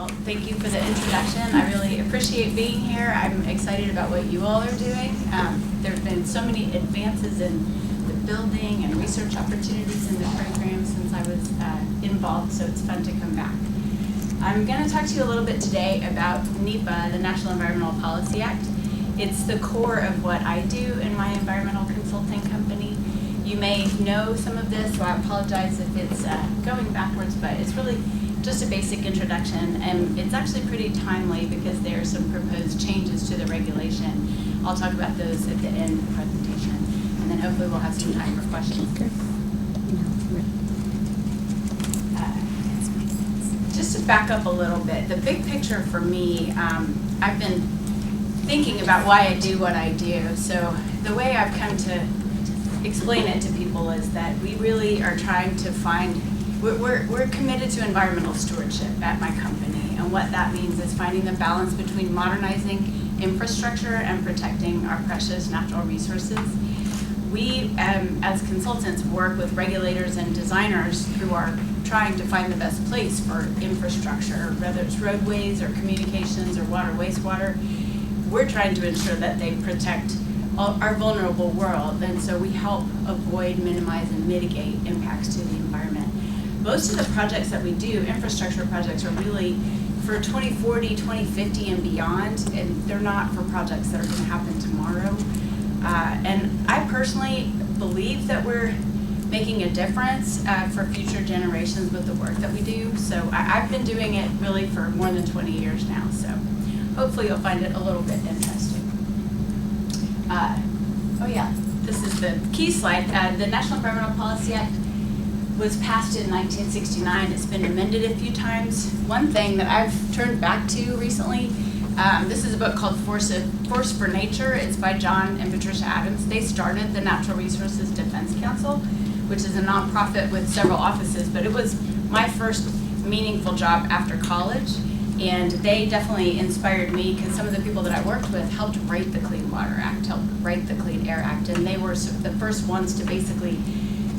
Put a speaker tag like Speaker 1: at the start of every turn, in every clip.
Speaker 1: Well, thank you for the introduction. I really appreciate being here. I'm excited about what you all are doing. There have been so many advances in the building and research opportunities in the program since I was involved, so it's fun to come back. I'm going to talk to you a little bit today about Nepa, the National Environmental Policy Act. It's the core of what I do in my environmental consulting company. You may know some of this, so I apologize if it's going backwards, but it's really just a basic introduction, and it's actually pretty timely because there are some proposed changes to the regulation. I'll talk about those at the end of the presentation, and then hopefully we'll have some time for questions. Just to back up a little bit, the big picture for me, I've been thinking about why I do what I do. So the way I've come to explain it to people is that we really are trying to find, we're committed to environmental stewardship at my company, and what that means is finding the balance between modernizing infrastructure and protecting our precious natural resources. We, as consultants, work with regulators and designers who are trying to find the best place for infrastructure, whether it's roadways or communications or water, wastewater. We're trying to ensure that they protect our vulnerable world, and so we help avoid, minimize, and mitigate impacts to the environment. Most of the projects that we do, infrastructure projects, are really for 2040, 2050, and beyond, and they're not for projects that are going to happen tomorrow. And I personally believe that we're making a difference for future generations with the work that we do. So I've been doing it really for more than 20 years now, so hopefully you'll find it a little bit interesting. Oh yeah, this is the key slide. The National Environmental Policy Act was passed in 1969. It's been amended a few times. One thing that I've turned back to recently, this is a book called Force for Nature. It's by John and Patricia Adams. They started the Natural Resources Defense Council, which is a nonprofit with several offices, but it was my first meaningful job after college. And they definitely inspired me because some of the people that I worked with helped write the Clean Water Act, helped write the Clean Air Act, and they were the first ones to basically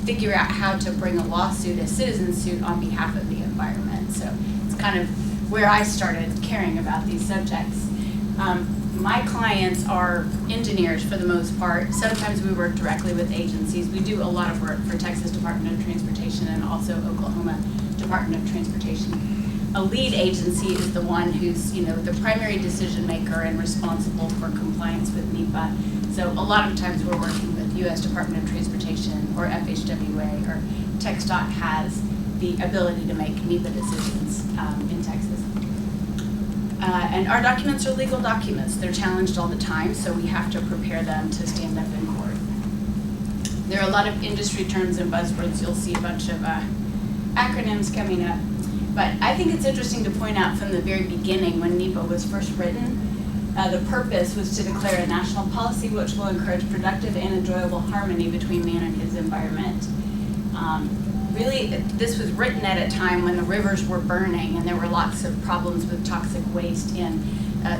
Speaker 1: figure out how to bring a lawsuit, a citizen suit, on behalf of the environment. So it's kind of where I started caring about these subjects. My clients are engineers for the most part. Sometimes we work directly with agencies. We do a lot of work for Texas Department of Transportation and also Oklahoma Department of Transportation. A lead agency is the one who's, the primary decision maker and responsible for compliance with Nepa. So a lot of times we're working with U.S. Department of Transportation or FHWA, or TxDOT has the ability to make Nepa decisions in Texas. And our documents are legal documents. They're challenged all the time, so we have to prepare them to stand up in court. There are a lot of industry terms and buzzwords. You'll see a bunch of acronyms coming up. But I think it's interesting to point out from the very beginning, when Nepa was first written, the purpose was to declare a national policy which will encourage productive and enjoyable harmony between man and his environment. Really, this was written at a time when the rivers were burning and there were lots of problems with toxic waste and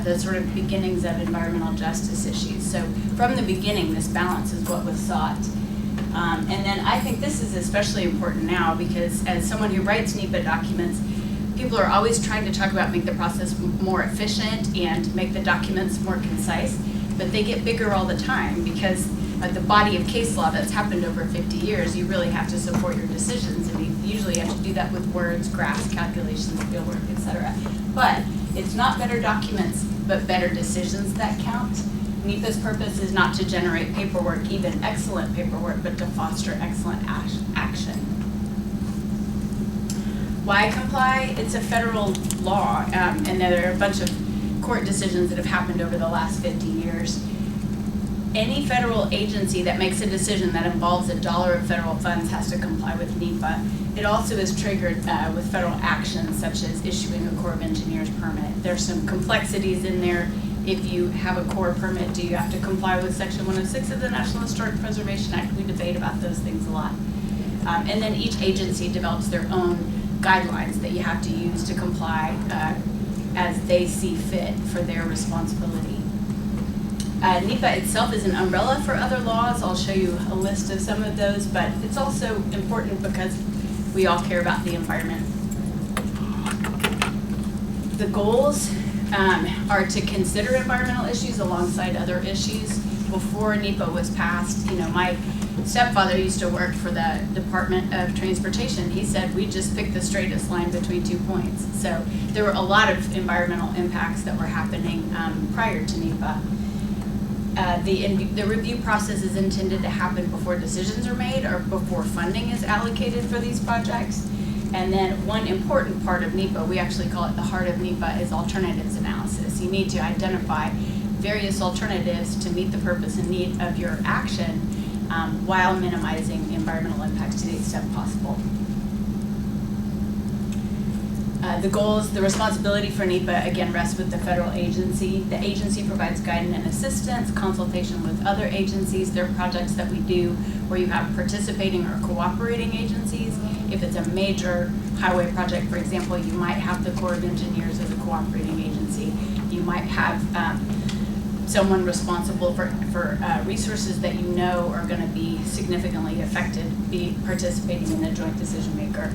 Speaker 1: the sort of beginnings of environmental justice issues. So from the beginning, this balance is what was sought. And then I think this is especially important now because as someone who writes NEPA documents, people are always trying to talk about make the process more efficient and make the documents more concise, but they get bigger all the time because the body of case law that's happened over 50 years, you really have to support your decisions, and you usually have to do that with words, graphs, calculations, fieldwork, etc. But it's not better documents, but better decisions that count. NEPA's purpose is not to generate paperwork, even excellent paperwork, but to foster excellent action. Why comply? It's a federal law, and there are a bunch of court decisions that have happened over the last 50 years. Any federal agency that makes a decision that involves $1 of federal funds has to comply with NEPA. It also is triggered with federal actions, such as issuing a Corps of Engineers permit. There's some complexities in there. If you have a Corps permit, do you have to comply with Section 106 of the National Historic Preservation Act? We debate about those things a lot. And then each agency develops their own guidelines that you have to use to comply as they see fit for their responsibility. NEPA itself is an umbrella for other laws. I'll show you a list of some of those, but it's also important because we all care about the environment. The goals are to consider environmental issues alongside other issues. Before Nepa was passed, my stepfather used to work for the Department of Transportation. He said we just picked the straightest line between 2 points. So there were a lot of environmental impacts that were happening prior to Nepa. The review process is intended to happen before decisions are made or before funding is allocated for these projects. And then one important part of NEPA, we actually call it the heart of NEPA, is alternatives analysis. You need to identify various alternatives to meet the purpose and need of your action while minimizing environmental impacts to the extent possible. The goals, the responsibility for NEPA, again, rests with the federal agency. The agency provides guidance and assistance, consultation with other agencies. There are projects that we do where you have participating or cooperating agencies. If it's a major highway project, for example, you might have the Corps of Engineers as a cooperating agency. You might have someone responsible for resources that you know are going to be significantly affected, be participating in the joint decision maker.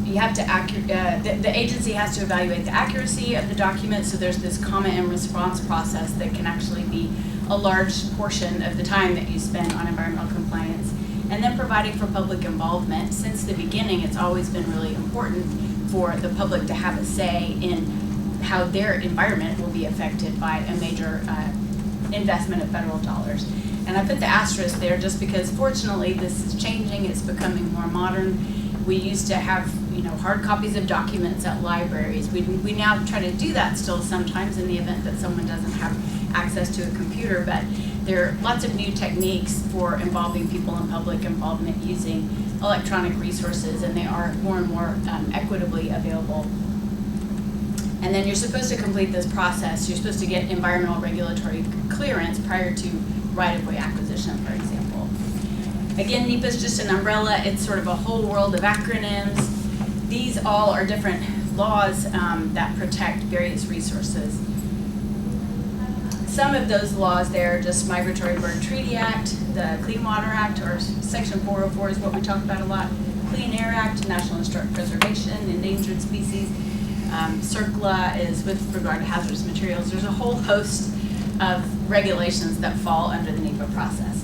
Speaker 1: You have to the agency has to evaluate the accuracy of the document, so there's this comment and response process that can actually be a large portion of the time that you spend on environmental compliance. And then providing for public involvement. Since the beginning, it's always been really important for the public to have a say in how their environment will be affected by a major investment of federal dollars. And I put the asterisk there just because fortunately this is changing, it's becoming more modern. We used to have hard copies of documents at libraries. We now try to do that still sometimes in the event that someone doesn't have access to a computer, but there are lots of new techniques for involving people in public involvement using electronic resources, and they are more and more equitably available. And then you're supposed to complete this process. You're supposed to get environmental regulatory clearance prior to right-of-way acquisition, for example. Again, NEPA is just an umbrella. It's sort of a whole world of acronyms. These all are different laws that protect various resources. Some of those laws there are just Migratory Bird Treaty Act, the Clean Water Act, or Section 404 is what we talk about a lot, Clean Air Act, National Historic Preservation, Endangered Species. CERCLA is with regard to hazardous materials. There's a whole host of regulations that fall under the NEPA process.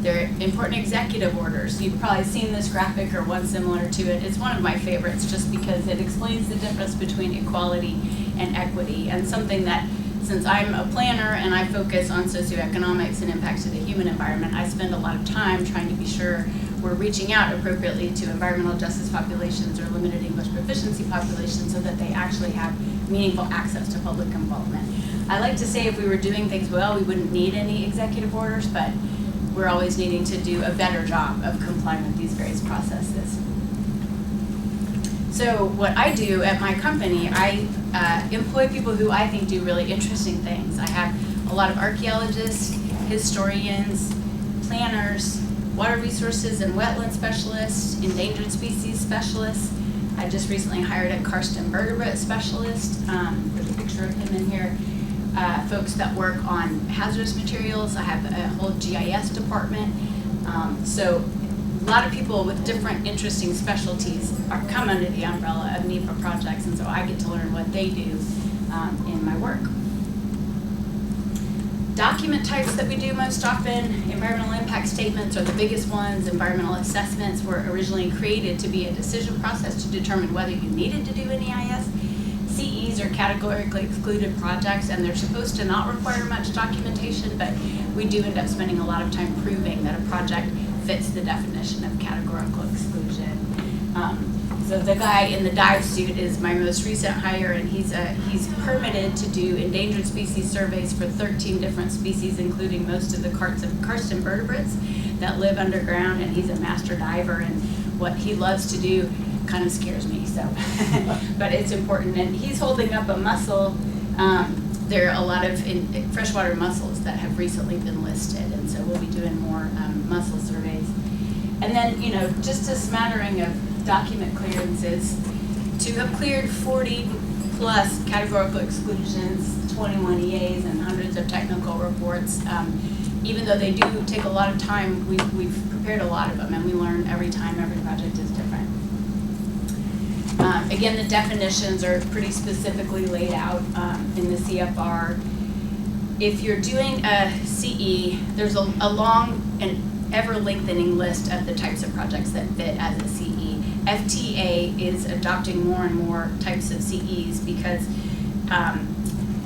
Speaker 1: There are important executive orders. You've probably seen this graphic or one similar to it. It's one of my favorites just because it explains the difference between equality and equity, and something that, since I'm a planner and I focus on socioeconomics and impacts to the human environment, I spend a lot of time trying to be sure we're reaching out appropriately to environmental justice populations or limited English proficiency populations so that they actually have meaningful access to public involvement. I like to say if we were doing things well, we wouldn't need any executive orders, but we're always needing to do a better job of complying with these various processes. So what I do at my company, I employ people who I think do really interesting things. I have a lot of archaeologists, historians, planners, water resources and wetland specialists, endangered species specialists. I just recently hired a karst invertebrate specialist. There's a picture of him in here. Folks that work on hazardous materials. I have a whole GIS department. So a lot of people with different interesting specialties come under the umbrella of NEPA projects, and so I get to learn what they do in my work. Document types that we do most often, environmental impact statements are the biggest ones. Environmental assessments were originally created to be a decision process to determine whether you needed to do an EIS. CEs are categorically excluded projects, and they're supposed to not require much documentation, but we do end up spending a lot of time proving that a project fits the definition of categorical exclusion. So the guy in the dive suit is my most recent hire, and he's permitted to do endangered species surveys for 13 different species, including most of the karst invertebrates that live underground, and he's a master diver, and what he loves to do kind of scares me, so but it's important. And he's holding up a mussel. There are a lot of freshwater mussels that have recently been listed, and so we'll be doing more mussel surveys. And then, just a smattering of document clearances. To have cleared 40 plus categorical exclusions, 21 EAs, and hundreds of technical reports, even though they do take a lot of time, we've prepared a lot of them, and we learn every time. Every project is different. Again, the definitions are pretty specifically laid out in the CFR. If you're doing a CE, there's a long and ever-lengthening list of the types of projects that fit as a CE. FTA is adopting more and more types of CEs because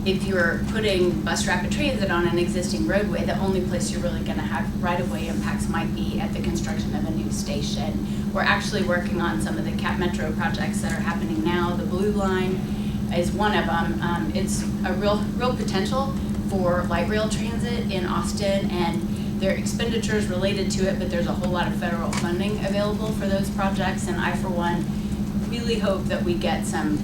Speaker 1: if you're putting bus rapid transit on an existing roadway, the only place you're really going to have right-of-way impacts might be at the construction of a new station. We're actually working on some of the Cap Metro projects that are happening now. The Blue Line is one of them. It's a real potential for light rail transit in Austin, and there are expenditures related to it, but there's a whole lot of federal funding available for those projects, and I, for one, really hope that we get some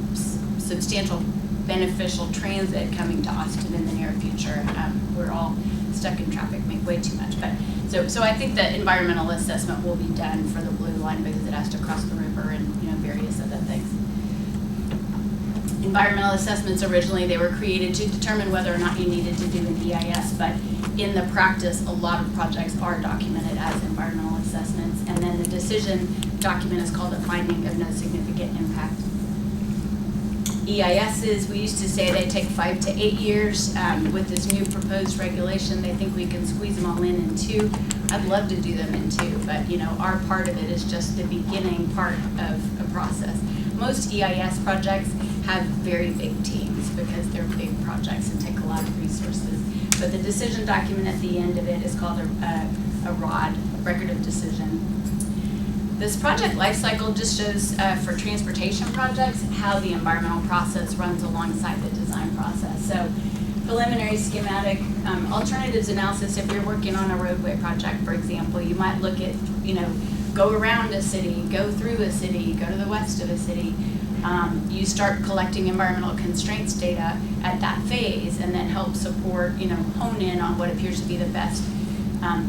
Speaker 1: substantial beneficial transit coming to Austin in the near future. We're all stuck in traffic, make way too much. But so I think that environmental assessment will be done for the Blue Line because it has to cross the river and various other things. Environmental assessments originally, they were created to determine whether or not you needed to do an EIS, but in the practice, a lot of projects are documented as environmental assessments, and then the decision document is called a finding of no significant impact. EISs, we used to say they take 5 to 8 years. With this new proposed regulation, they think we can squeeze them all in 2. I'd love to do them in 2, but our part of it is just the beginning part of a process. Most EIS projects have very big teams because they're big projects and take a lot of resources. But the decision document at the end of it is called a ROD, Record of Decision. This project life cycle just shows for transportation projects how the environmental process runs alongside the design process. So preliminary schematic alternatives analysis, if you're working on a roadway project, for example, you might look at, go around a city, go through a city, go to the west of a city. You start collecting environmental constraints data at that phase and then help support, hone in on what appears to be the best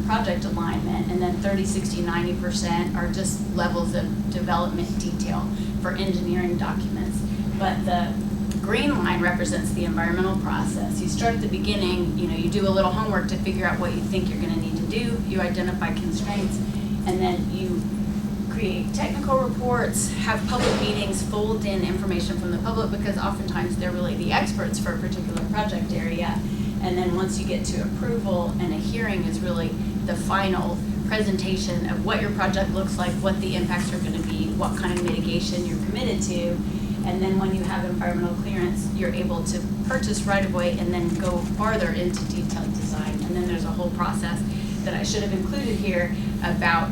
Speaker 1: project alignment, and then 30, 60, 90% are just levels of development detail for engineering documents. But the green line represents the environmental process. You start at the beginning, you do a little homework to figure out what you think you're going to need to do, you identify constraints, and then you create technical reports, have public meetings, fold in information from the public because oftentimes they're really the experts for a particular project area. And then once you get to approval, and a hearing is really the final presentation of what your project looks like, what the impacts are going to be, what kind of mitigation you're committed to. And then when you have environmental clearance, you're able to purchase right-of-way and then go farther into detailed design. And then there's a whole process that I should have included here about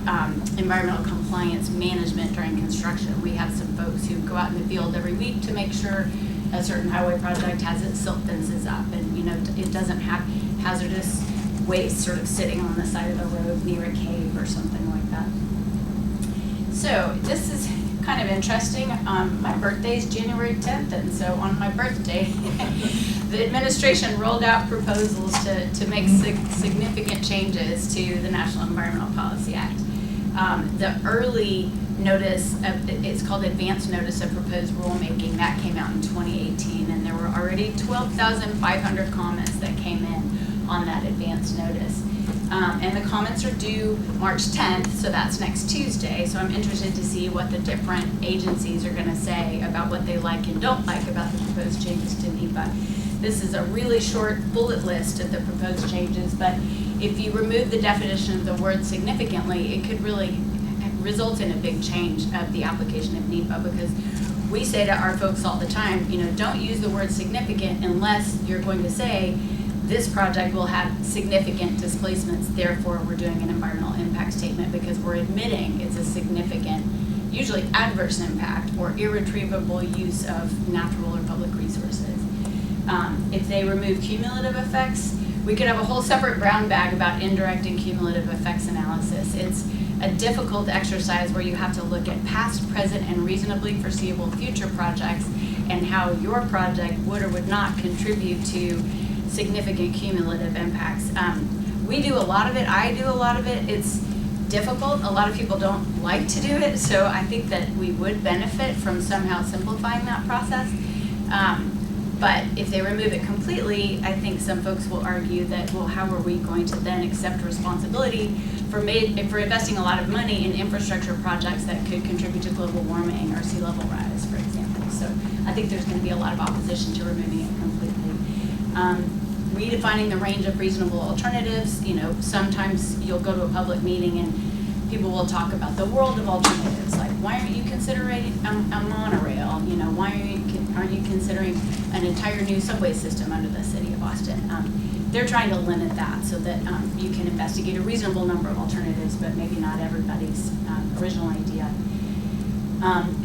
Speaker 1: environmental compliance management during construction. We have some folks who go out in the field every week to make sure a certain highway project has its silt fences up and it doesn't have hazardous waste sort of sitting on the side of the road near a cave or something like that. So this is kind of interesting. My birthday is January 10th, and so on my birthday, the administration rolled out proposals to make significant changes to the National Environmental Policy Act. The early notice, it's called Advance Notice of Proposed Rulemaking, that came out in 2018, and there were already 12,500 comments that came in on that advance notice. And the comments are due March 10th, so that's next Tuesday. So I'm interested to see what the different agencies are going to say about what they like and don't like about the proposed changes to NEPA. This is a really short bullet list of the proposed changes, but if you remove the definition of the word significantly, it could really result in a big change of the application of NEPA, because we say to our folks all the time, don't use the word significant unless you're going to say this project will have significant displacements, therefore we're doing an environmental impact statement, because we're admitting it's a significant, usually adverse impact or irretrievable use of natural or public resources. If they remove cumulative effects, we could have a whole separate brown bag about indirect and cumulative effects analysis. It's a difficult exercise where you have to look at past, present, and reasonably foreseeable future projects and how your project would or would not contribute to significant cumulative impacts. We do a lot of it, I do a lot of it. It's difficult. A lot of people don't like to do it, so I think that we would benefit from somehow simplifying that process. But if they remove it completely, I think some folks will argue that, well, how are we going to then accept responsibility for investing a lot of money in infrastructure projects that could contribute to global warming or sea level rise, for example. So I think there's going to be a lot of opposition to removing it completely. Redefining the range of reasonable alternatives. You know, sometimes you'll go to a public meeting and people will talk about the world of alternatives, like why aren't you considering a monorail? You know, why aren't you considering an entire new subway system under the city of Austin? They're trying to limit that so that you can investigate a reasonable number of alternatives, but maybe not everybody's original idea.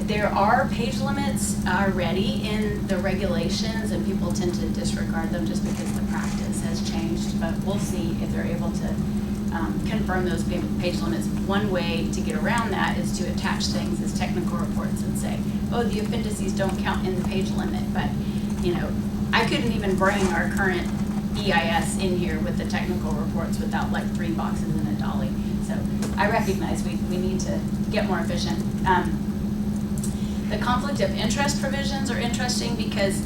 Speaker 1: There are page limits already in the regulations, and people tend to disregard them just because the practice has changed, but we'll see if they're able to confirm those page limits. One way to get around that is to attach things as technical reports and say, oh, the appendices don't count in the page limit, but you know, I couldn't even bring our current EIS in here with the technical reports without like 3 boxes and a dolly. So I recognize we need to get more efficient. The conflict of interest provisions are interesting because,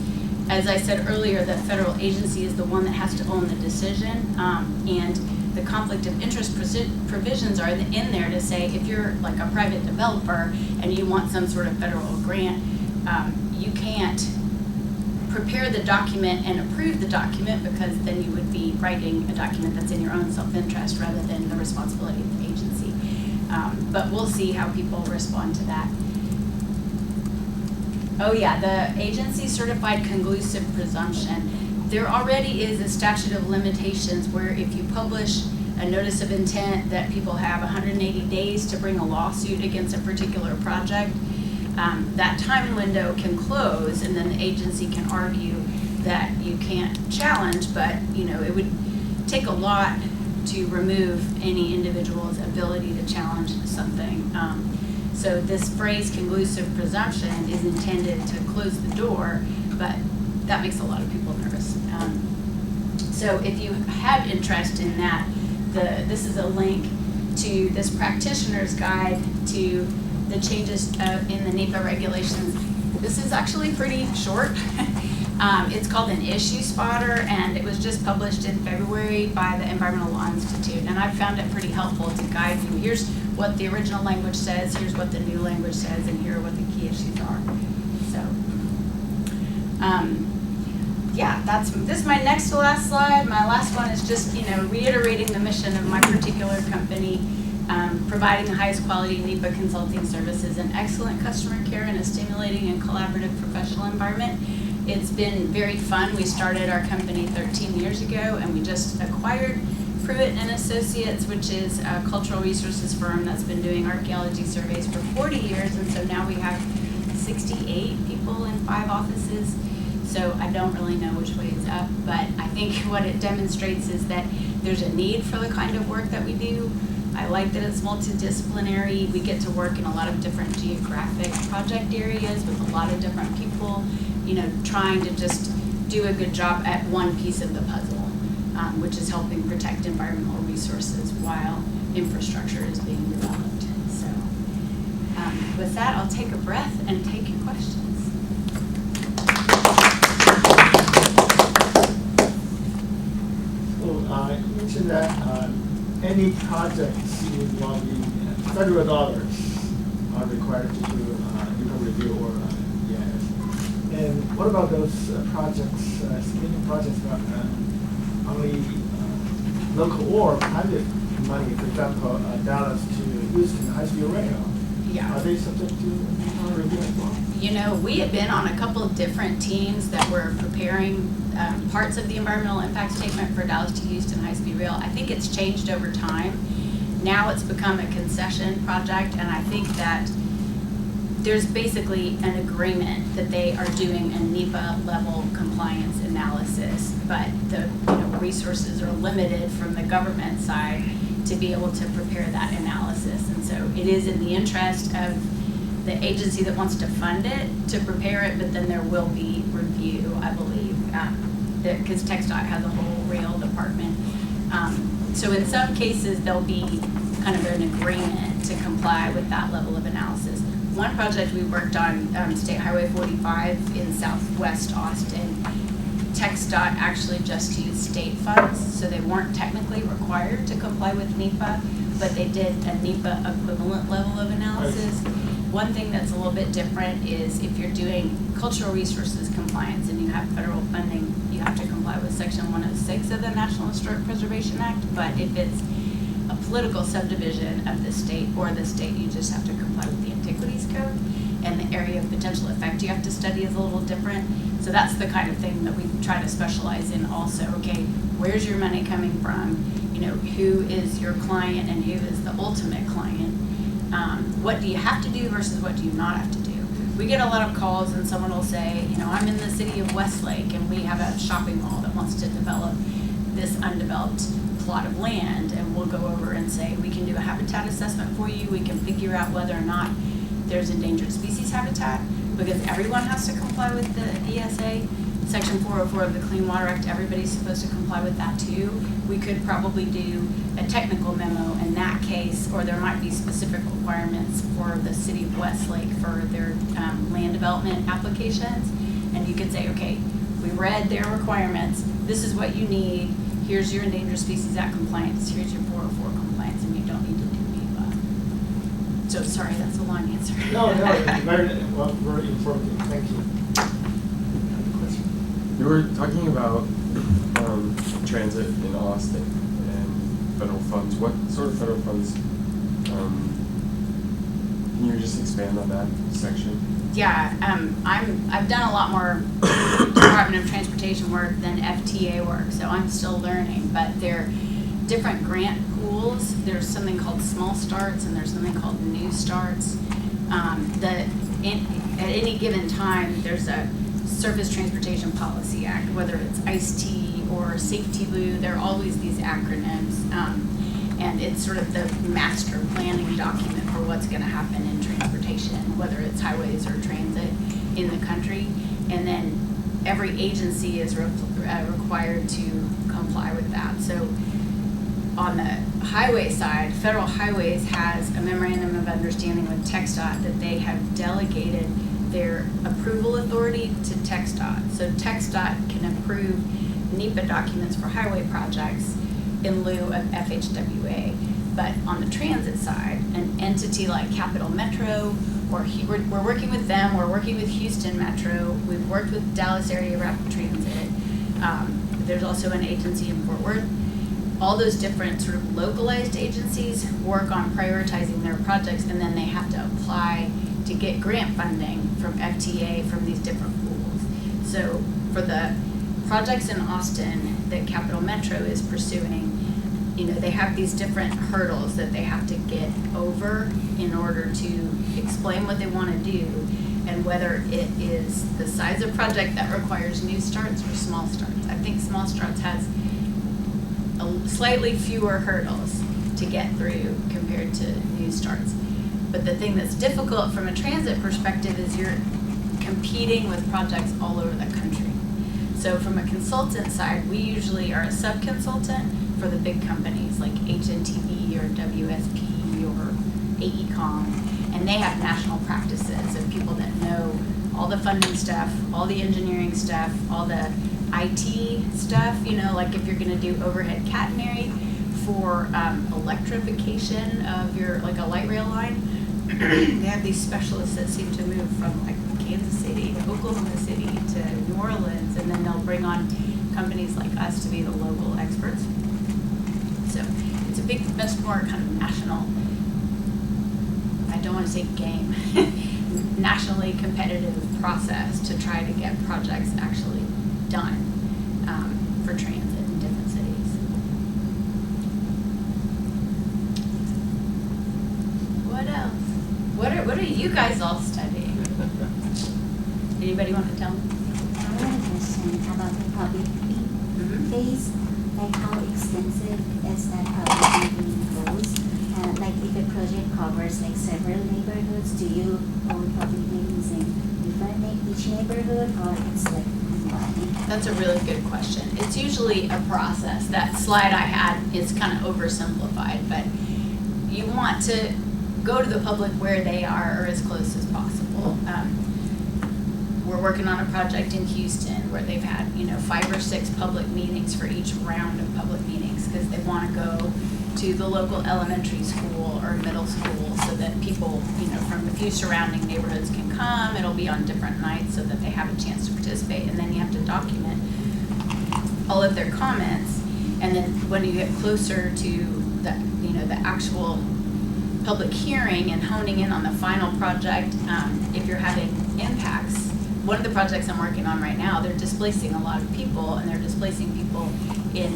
Speaker 1: as I said earlier, the federal agency is the one that has to own the decision, and the conflict of interest provisions are in there to say if you're like a private developer and you want some sort of federal grant, you can't prepare the document and approve the document, because then you would be writing a document that's in your own self-interest rather than the responsibility of the agency. But we'll see how people respond to that. Oh yeah, the agency certified conclusive presumption. There already is a statute of limitations where if you publish a notice of intent that people have 180 days to bring a lawsuit against a particular project, that time window can close, and then the agency can argue that you can't challenge, but you know, it would take a lot to remove any individual's ability to challenge something. So this phrase conclusive presumption is intended to close the door, but that makes a lot of people nervous. So if you have interest in that, this is a link to this practitioner's guide to the changes in the Nepa regulations. This is actually pretty short. It's called an issue spotter, and it was just published in February by the Environmental Law Institute, and I found it pretty helpful to guide you. Here's what the original language says, here's what the new language says, and here are what the key issues are. So, yeah, this is my next to last slide. My last one is just, you know, reiterating the mission of my particular company, providing the highest quality NEPA consulting services and excellent customer care in a stimulating and collaborative professional environment. It's been very fun. We started our company 13 years ago, and we just acquired Pruitt and Associates, which is a cultural resources firm that's been doing archaeology surveys for 40 years, and so now we have 68 people in 5 offices. So I don't really know which way it's up, but I think what it demonstrates is that there's a need for the kind of work that we do. I like that it's multidisciplinary. We get to work in a lot of different geographic project areas with a lot of different people, you know, trying to just do a good job at one piece of the puzzle, which is helping protect environmental resources while infrastructure is being developed. So with that, I'll take a breath and take your questions.
Speaker 2: So you mentioned that any projects involving federal dollars are required to do NEPA review or EIS. And what about those projects, screening projects that only local or private money, for example, Dallas to Houston high-speed rail?
Speaker 1: Yeah.
Speaker 2: Are they subject to NEPA review as well?
Speaker 1: You know, we have been on a couple of different teams that were preparing parts of the environmental impact statement for Dallas to Houston high-speed rail. I think it's changed over time. Now it's become a concession project, and I think that there's basically an agreement that they are doing a NEPA level compliance analysis, but the resources are limited from the government side to be able to prepare that analysis. And so it is in the interest of the agency that wants to fund it to prepare it, but then there will be review, I believe, because TxDOT has a whole rail department. So in some cases, there'll be kind of an agreement to comply with that level of analysis. one project we worked on, State Highway 45 in southwest Austin, TxDOT actually just used state funds, so they weren't technically required to comply with NEPA, but they did a NEPA equivalent level of analysis. One thing that's a little bit different is if you're doing cultural resources compliance and you have federal funding, you have to comply with Section 106 of the National Historic Preservation Act, but if it's a political subdivision of the state or the state, you just have to comply with the Antiquities Code, and the area of potential effect you have to study is a little different. So that's the kind of thing that we try to specialize in also. Okay, where's your money coming from? You know, who is your client and who is the ultimate client? What do you have to do versus what do you not have to do? We get a lot of calls and someone will say, you know, I'm in the city of Westlake and we have a shopping mall that wants to develop this undeveloped plot of land, and we'll go over and say, we can do a habitat assessment for you. We can figure out whether or not there's endangered species habitat, because everyone has to comply with the ESA. Section 404 of the Clean Water Act, everybody's supposed to comply with that too. We could probably do a technical memo in that case, or there might be specific requirements for the city of Westlake for their land development applications. And you could say, okay, we read their requirements. This is what you need. Here's your Endangered Species Act compliance. Here's your 404 compliance, and you don't need to do NEPA. So sorry, that's a long answer.
Speaker 2: No, it's very informative. Thank you.
Speaker 3: You were talking about transit in Austin and federal funds. What sort of federal funds? Can you just expand on that section?
Speaker 1: Yeah, I've done a lot more Department of Transportation work than FTA work, so I'm still learning. But there are different grant pools. There's something called Small Starts and there's something called New Starts. At any given time, there's a Surface Transportation Policy Act, whether it's ICE-T or Safety Blue, there are always these acronyms. And it's sort of the master planning document for what's going to happen in transportation, whether it's highways or transit in the country. And then every agency is required to comply with that. So on the highway side, Federal Highways has a memorandum of understanding with TxDOT that they have delegated their approval authority to TxDOT. So TxDOT can approve NEPA documents for highway projects in lieu of FHWA. But on the transit side, an entity like Capital Metro, or we're working with them, we're working with Houston Metro, we've worked with Dallas Area Rapid Transit. There's also an agency in Fort Worth. All those different sort of localized agencies work on prioritizing their projects, and then they have to apply to get grant funding from FTA from these different pools. So for the projects in Austin that Capital Metro is pursuing, you know, they have these different hurdles that they have to get over in order to explain what they want to do, and whether it is the size of project that requires new starts or small starts. I think small starts has slightly fewer hurdles to get through compared to new starts. But the thing that's difficult from a transit perspective is you're competing with projects all over the country. So from a consultant side, we usually are a sub-consultant for the big companies like HNTV or WSP or AECOM, and they have national practices of people that know all the funding stuff, all the engineering stuff, all the IT stuff, you know, like if you're gonna do overhead catenary for electrification of your, like a light rail line, they have these specialists that seem to move from like Kansas City to Oklahoma City to New Orleans, and then they'll bring on companies like us to be the local experts. So it's a big, much more kind of national, I don't want to say game, nationally competitive process to try to get projects actually done for transit in different cities. What else? What are you guys all studying? Anybody want to tell me?
Speaker 4: I have a question about the public phase. Like how extensive is that public meeting goes? Like if a project covers like several neighborhoods, do you hold public meetings in each neighborhood, or it's like combined?
Speaker 1: That's a really good question. It's usually a process. That slide I had is kind of oversimplified, but you want to go to the public where they are or as close as possible. We're working on a project in Houston where they've had, 5 or 6 public meetings for each round of public meetings because they want to go to the local elementary school or middle school so that people, from the few surrounding neighborhoods can come. It'll be on different nights so that they have a chance to participate, and then you have to document all of their comments. And then when you get closer to the actual public hearing and honing in on the final project, if you're having impacts, one of the projects I'm working on right now, they're displacing a lot of people, and they're displacing people in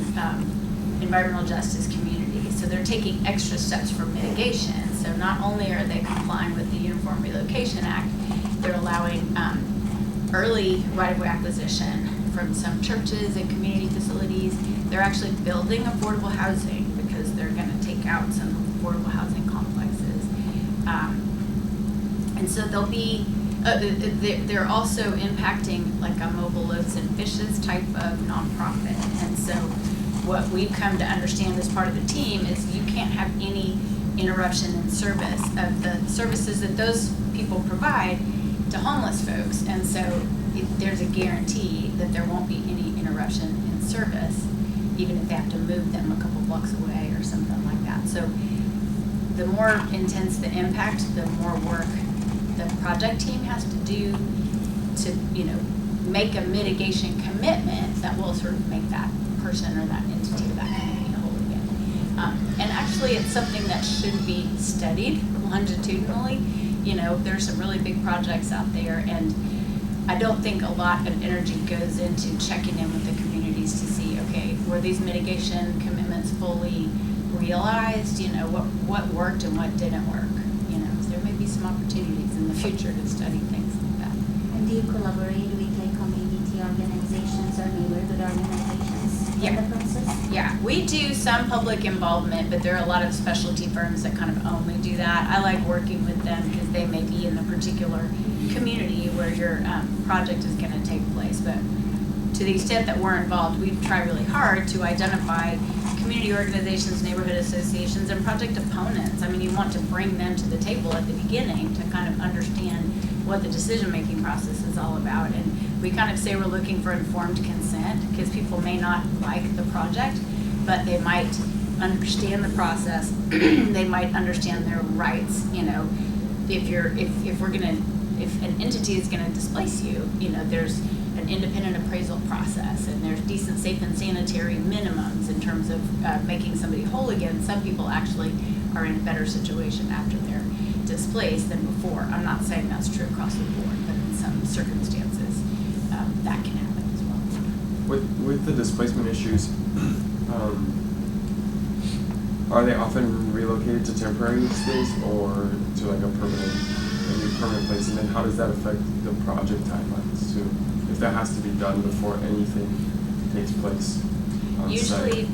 Speaker 1: environmental justice communities. So they're taking extra steps for mitigation. So not only are they complying with the Uniform Relocation Act, they're allowing early right-of-way acquisition from some churches and community facilities. They're actually building affordable housing because they're going to take out some affordable housing complexes. And so they'll be, they're also impacting like a Mobile Loaves and Fishes type of nonprofit. And so what we've come to understand as part of the team is you can't have any interruption in service of the services that those people provide to homeless folks. And so there's a guarantee that there won't be any interruption in service, even if they have to move them a couple blocks away or something like that. So the more intense the impact, the more work the project team has to do to, make a mitigation commitment that will sort of make that person or that entity or that community whole again. And actually, it's something that should be studied longitudinally. There's some really big projects out there, and I don't think a lot of energy goes into checking in with the communities to see, okay, were these mitigation commitments fully realized? What worked and what didn't work? So there may be some opportunities in the future to study things like that.
Speaker 4: And do you collaborate with community organizations or neighborhood organizations in the process?
Speaker 1: Yeah, we do some public involvement, but there are a lot of specialty firms that kind of only do that. I like working with them because they may be in the particular community where your project is going to take place. But to the extent that we're involved, we try really hard to identify community organizations, neighborhood associations, and project opponents. I mean, you want to bring them to the table at the beginning to kind of understand what the decision-making process is all about. And we kind of say we're looking for informed consent because people may not like the project, but they might understand the process. They might understand their rights. If an entity is going to displace you, there's an independent appraisal process, and there's decent, safe, and sanitary minimums in terms of making somebody whole again. Some people actually are in a better situation after they're displaced than before. I'm not saying that's true across the board, but in some circumstances, that can happen as well.
Speaker 3: With the displacement issues, are they often relocated to temporary stays or to like a new permanent place? And then how does that affect the project timelines too? If that has to be done before anything takes place on site?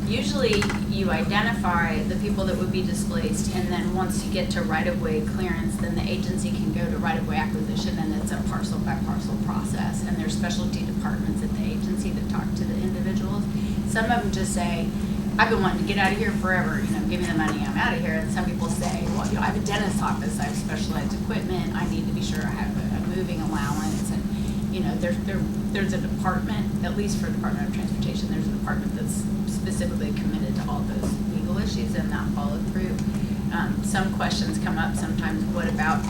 Speaker 1: Usually you identify the people that would be displaced, and then once you get to right-of-way clearance, then the agency can go to right-of-way acquisition, and it's a parcel-by-parcel process. And there's specialty departments at the agency that talk to the individuals. Some of them just say, I've been wanting to get out of here forever, give me the money, I'm out of here. And some people say, well, I have a dentist's office, I have specialized equipment, I need to be sure I have a moving allowance. And there's a department, at least for the Department of Transportation, there's a department that's specifically committed to all those legal issues and that followed through. Some questions come up sometimes, what about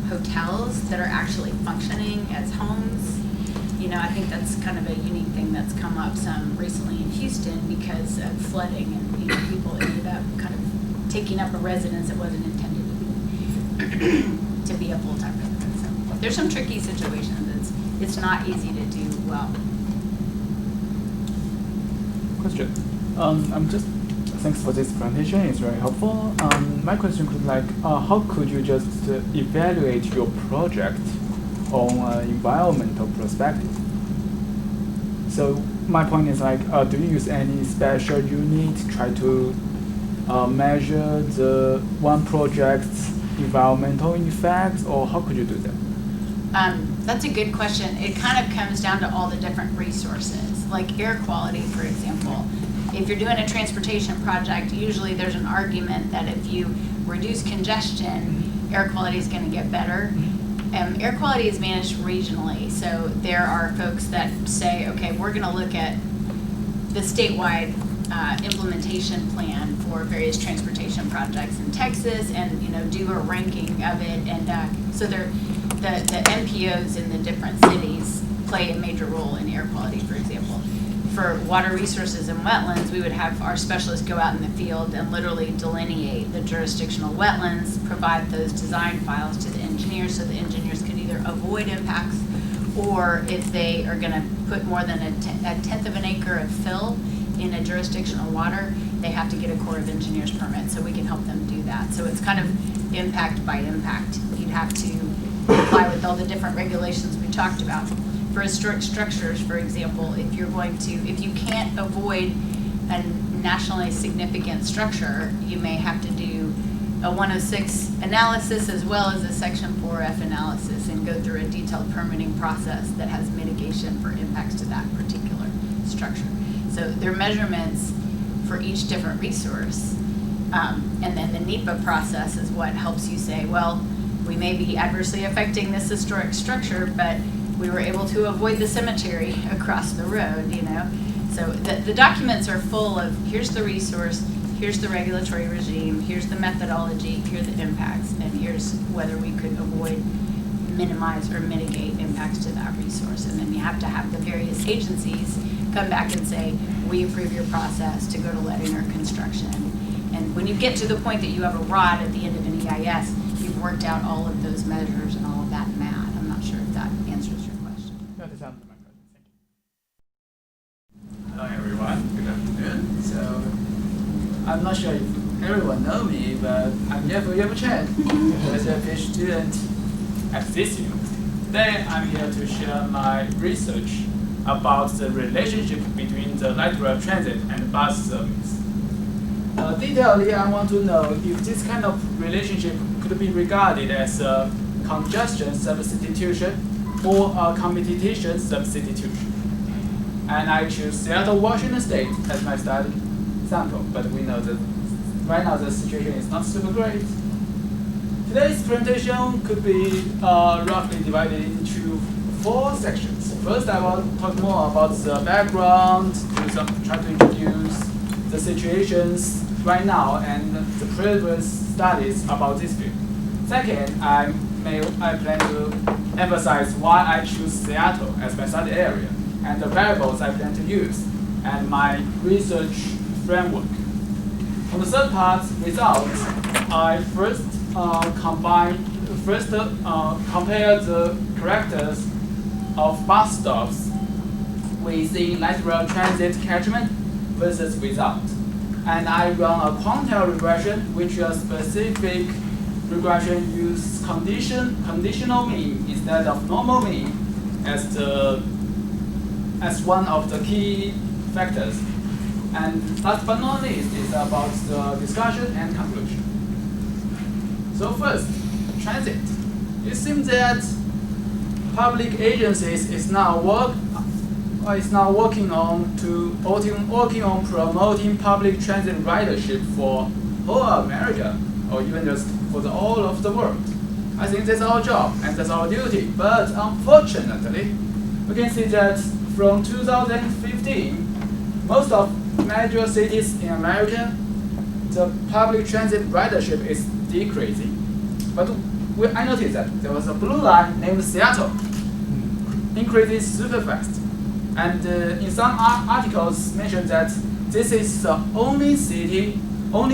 Speaker 1: hotels that are actually functioning as homes? I think that's kind of a unique thing that's come up some recently in Houston because of flooding, and people ended up kind of taking up a residence that wasn't intended to be a full-time residence. So there's some tricky situations. It's not easy to do well.
Speaker 5: Question. Thanks for this presentation. It's very helpful. My question could how could you just evaluate your project on an environmental perspective? So my point is do you use any special unit to try to measure the one project's environmental effects, or how could you do that?
Speaker 1: That's a good question. It kind of comes down to all the different resources, like air quality, for example. if you're doing a transportation project, usually there's an argument that if you reduce congestion, air quality is going to get better. Air quality is managed regionally, so there are folks that say, okay, we're going to look at the statewide implementation plan for various transportation projects in Texas, and do a ranking of it. And so the MPOs in the different cities play a major role in air quality, for example. For water resources and wetlands, we would have our specialists go out in the field and literally delineate the jurisdictional wetlands, provide those design files to the engineers so the engineers can either avoid impacts, or if they are going to put more than a tenth of an acre of fill in a jurisdictional water, they have to get a Corps of Engineers permit, so we can help them do that. So it's kind of impact by impact. You'd have to comply with all the different regulations we talked about. For historic structures, for example, if you can't avoid a nationally significant structure, you may have to do a 106 analysis as well as a Section 4F analysis and go through a detailed permitting process that has mitigation for impacts to that particular structure. So there are measurements for each different resource. And then the Nepa process is what helps you say, well, we may be adversely affecting this historic structure, but we were able to avoid the cemetery across the road, So the documents are full of, here's the resource, here's the regulatory regime, here's the methodology, here are the impacts, and here's whether we could avoid, minimize, or mitigate impacts to that resource. And then you have to have the various agencies come back and say, we approve your process to go to letting or construction. And when you get to the point that you have a ROD at the end of an EIS, you've worked out all of those measures and all of that math. I'm not sure if that answers your question.
Speaker 5: That is answered my question. Thank you.
Speaker 6: Hello everyone, good afternoon. So, I'm not sure if everyone know me, but I'm Nepa Chen, as a PhD student at CM2. Today I'm here to share my research about the relationship between the light rail transit and bus service. Detailedly, I want to know if this kind of relationship could be regarded as a congestion substitution or a competition substitution. And I choose Seattle, Washington State as my study sample, but we know that right now the situation is not super great. Today's presentation could be roughly divided into 4 sections. First, I want to talk more about the background, try to introduce the situations right now and the previous studies about this field. Second, I plan to emphasize why I choose Seattle as my study area and the variables I plan to use and my research framework. On the third part, results, I first compare the characters of bus stops within light rail transit catchment versus without. And I run a quantile regression, which is a specific regression use conditional mean instead of normal mean as one of the key factors. And last but not least is about the discussion and conclusion. So first, transit. It seems that public agencies is now working on promoting public transit ridership for whole America, or even just for the all of the world. I think that's our job and that's our duty. But unfortunately, we can see that from 2015, most of major cities in America, the public transit ridership is decreasing. But I noticed that there was a blue line named Seattle, increases super fast. And in some articles mentioned that this is the only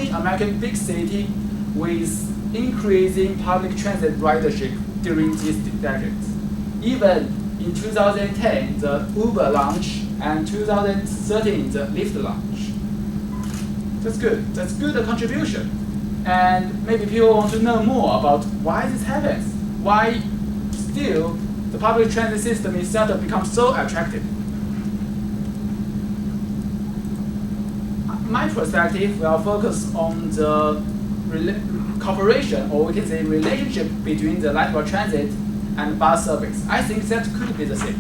Speaker 6: American big city with increasing public transit ridership during these decades. Even in 2010, the Uber launch, and 2013, the Lyft launch. That's good. That's good contribution. And maybe people want to know more about why this happens. Why still the public transit system in Seattle becomes so attractive. My perspective will focus on the cooperation, or we can say relationship between the light rail transit and bus service. I think that could be the same.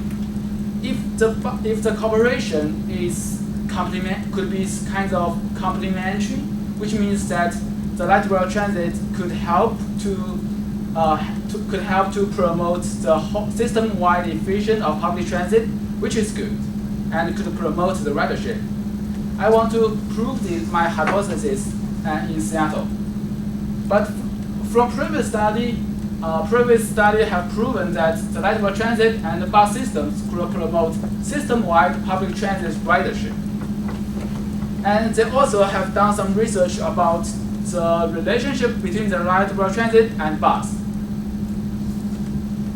Speaker 6: If the cooperation is could be kind of complementary, which means that the light rail transit could help to promote the system-wide efficiency of public transit, which is good, and could promote the ridership. I want to prove my hypothesis in Seattle. But from previous study have proven that the light rail transit and the bus systems could promote system-wide public transit ridership. And they also have done some research about the relationship between the light rail transit and bus.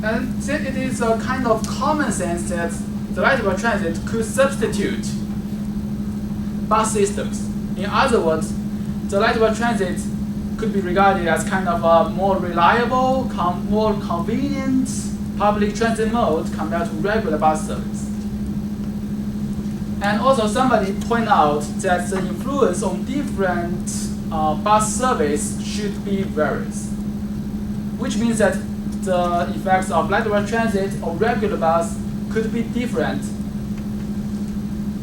Speaker 6: And then it is a kind of common sense that the light rail transit could substitute bus systems. In other words, the light rail transit could be regarded as kind of a more reliable, more convenient public transit mode compared to regular bus service. And also somebody point out that the influence on different bus service should be various, which means that the effects of light rail transit or regular bus could be different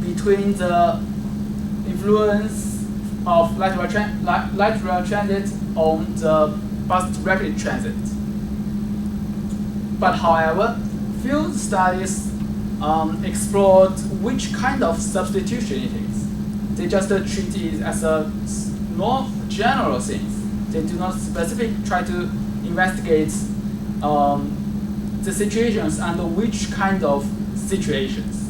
Speaker 6: between the influence of light rail transit on the bus rapid transit. But however, field studies explored which kind of substitution it is. They just treat it as a more general thing. They do not specifically try to investigate the situations under which kind of situations.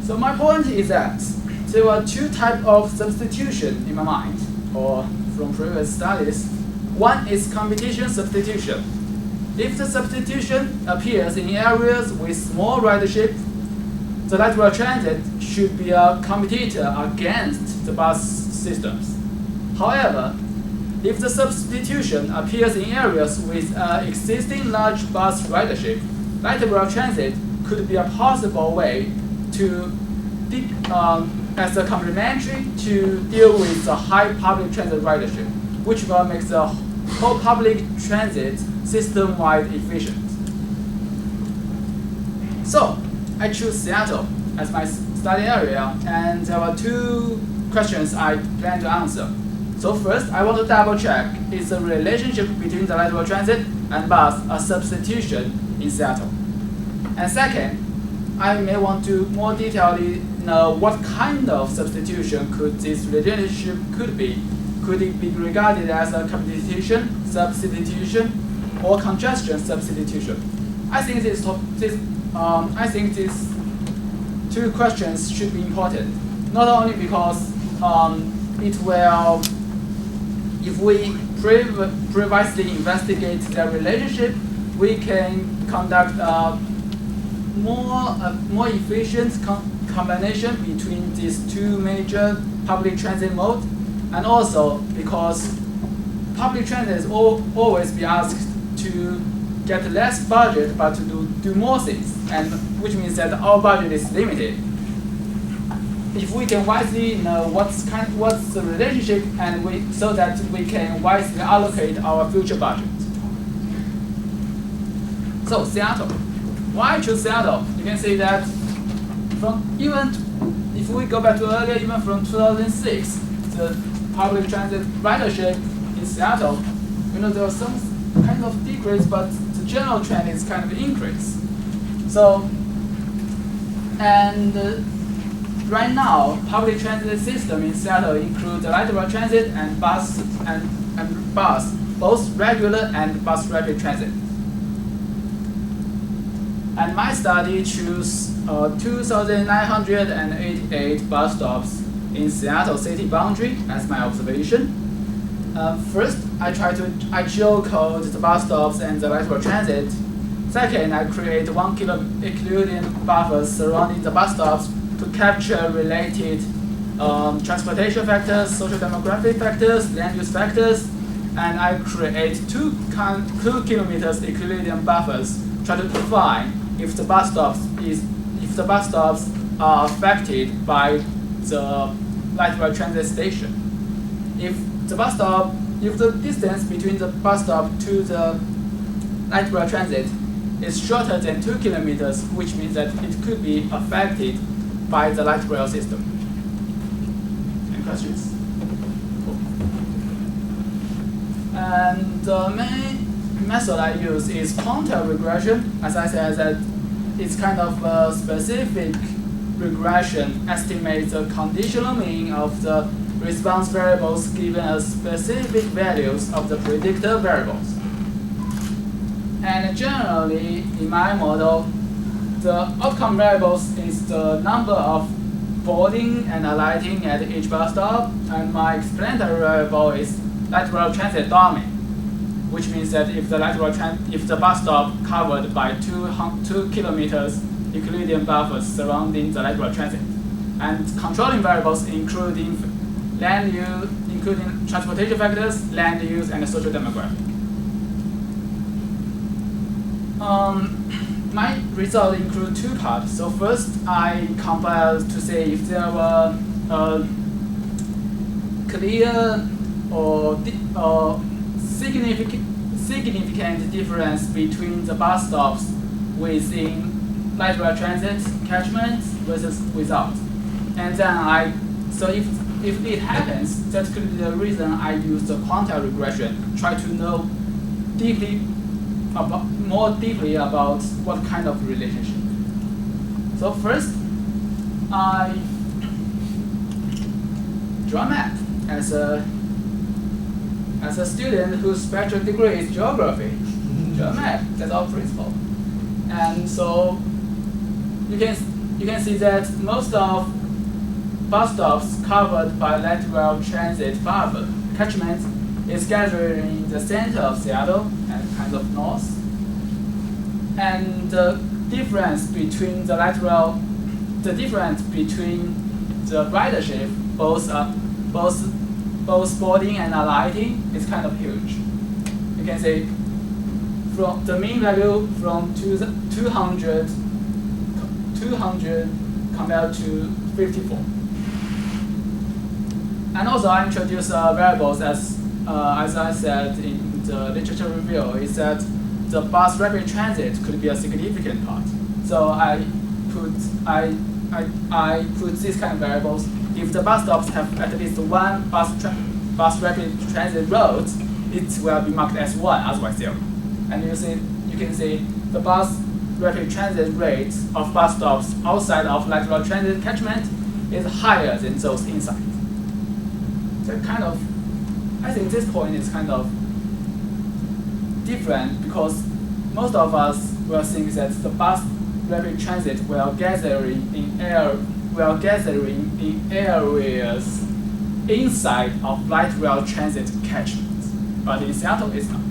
Speaker 6: So my point is that there were two types of substitution in my mind, or from previous studies. One is competition substitution. If the substitution appears in areas with small ridership, the light rail transit should be a competitor against the bus systems. However, if the substitution appears in areas with existing large bus ridership, light rail transit could be a possible way to, as a complementary to deal with the high public transit ridership, which will make the whole public transit system-wide efficient. So I choose Seattle as my study area, and there were two questions I plan to answer. So first, I want to double check, is the relationship between the light rail transit and bus a substitution in Seattle? And second, I may want to more detailedly know what kind of substitution could this relationship could be. Could it be regarded as a competition substitution or congestion substitution? I think these two questions should be important, not only because it will, if we precisely investigate their relationship, we can conduct a more efficient combination between these two major public transit modes, and also because public transit is always be asked to get less budget but to do more things, and which means that our budget is limited. If we can wisely know what's the relationship, and so that we can wisely allocate our future budget. So Seattle, why choose Seattle? You can see that if we go back to earlier, even from 2006, the public transit ridership in Seattle, there was some kind of decrease, but the general trend is kind of increase. So, and right now, public transit system in Seattle includes the light rail transit and bus, both regular and bus rapid transit. And my study chose 2,988 bus stops in Seattle city boundary as my observation. First, I geocode the bus stops and the light rail transit. Second, I create 1 Euclidean buffers surrounding the bus stops to capture related transportation factors, social demographic factors, land use factors, and I create 2 kilometers Euclidean buffers, try to define if the bus stops are affected by the light rail transit station. If the distance between the bus stop to the light rail transit is shorter than 2 kilometers, which means that it could be affected by the light rail system. Any questions? And the main method I use is pointer regression. As I said, that it's kind of a specific regression, estimates the conditional mean of the response variables given as specific values of the predictor variables. And generally, in my model, the outcome variables is the number of boarding and alighting at each bus stop, and my explanatory variable is lateral transit domain, which means that if the bus stop covered by 2 kilometers Euclidean buffers surrounding the lateral transit, and controlling variables including land use, including transportation factors, land use, and social demographic. My result include two parts. So first, I compiled to say if there were clear or significant difference between the bus stops within light rail transit catchment versus without. And then so if it happens, that could be the reason I use the quantile regression, try to know more deeply about what kind of relationship. So first, I draw a map as a student whose special degree is geography. Draw a map, that's our principle. And so you can see that most of bus stops covered by light rail transit buffer catchment is gathered in the center of Seattle and kind of north. And the difference between the ridership, both boarding and alighting, is kind of huge. You can see from the mean value from 200 compared to 54. And also I introduced variables as I said in the literature review, is that the bus rapid transit could be a significant part. So I put these kind of variables. If the bus stops have at least one bus rapid transit road, it will be marked as 1, otherwise 0. And you can see the bus rapid transit rate of bus stops outside of light rail transit catchment is higher than those inside. So I think this point is kind of different because most of us will think that the bus rapid transit will gathering in areas inside of light rail transit catchment, but in Seattle it's not.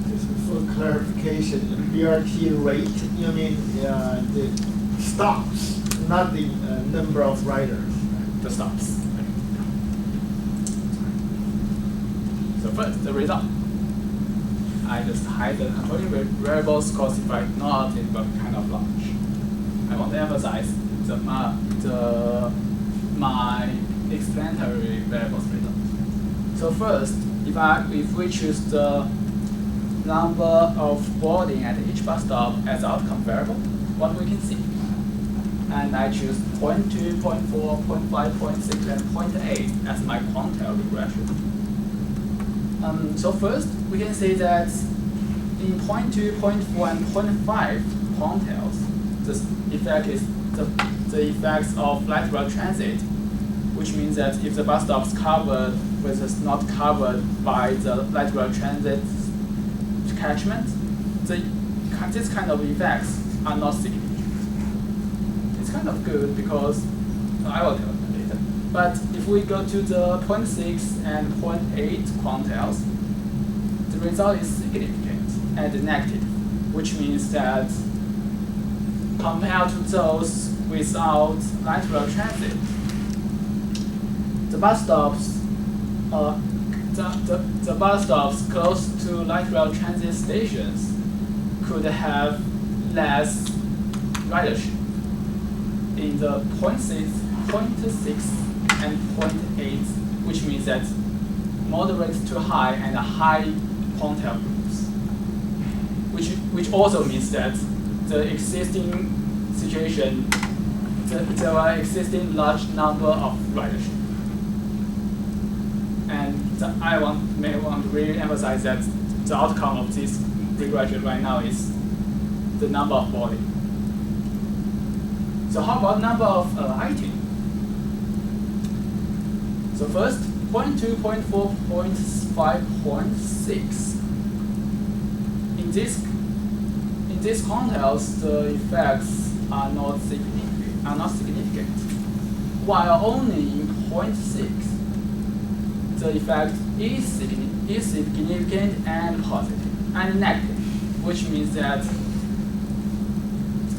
Speaker 2: Just for clarification, BRT rate, you mean the stops, not the number of riders.
Speaker 6: The stops. So first, the result. I just hide the controlling variables because if I not, it will be kind of large. I want to emphasize my explanatory variables result. So first, if we choose the number of boarding at each bus stop as outcome variable, what we can see. And I choose 0.2, 0.4, 0.5, 0.6, and 0.8 as my quantile regression. So first, we can see that in 0.2, 0.4, and 0.5 quantiles, the effect is the effects of light rail transit, which means that if the bus stop is covered versus not covered by the light rail transit catchment, this kind of effects are not significant. It's kind of good because I will tell you later. But if we go to the 0.6 and 0.8 quantiles, the result is significant and negative, which means that compared to those without light rail transit, the bus stops, the bus stops close to light rail transit stations could have less ridership in the 0.6, 0.6, and 0.8, which means that moderate to high and high quantile groups, which also means that the existing situation there are existing large number of ridership. And may want to really emphasize that the outcome of this regression right now is the number of body. So how about number of alighting? So first, 0.2, 0.4, 0.5, 0.6. In this context, the effects are not significant. While only in 0.6, the effect is significant and positive and negative, which means that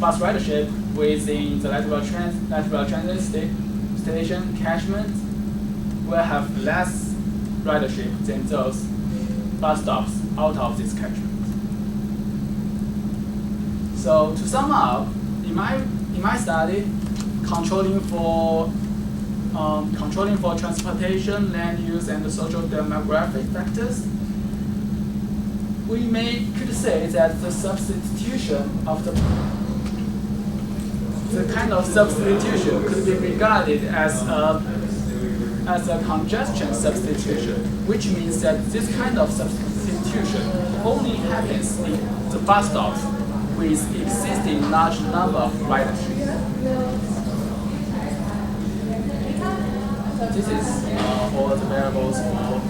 Speaker 6: bus ridership within the lateral transit station catchment will have less ridership than those bus stops out of this catchment. So to sum up, in my study, controlling for transportation, land use, and social demographic factors, we could say that the substitution of the kind of substitution could be regarded as a congestion substitution, which means that this kind of substitution only happens in the bus stops with existing large number of ridership. This is all the variables for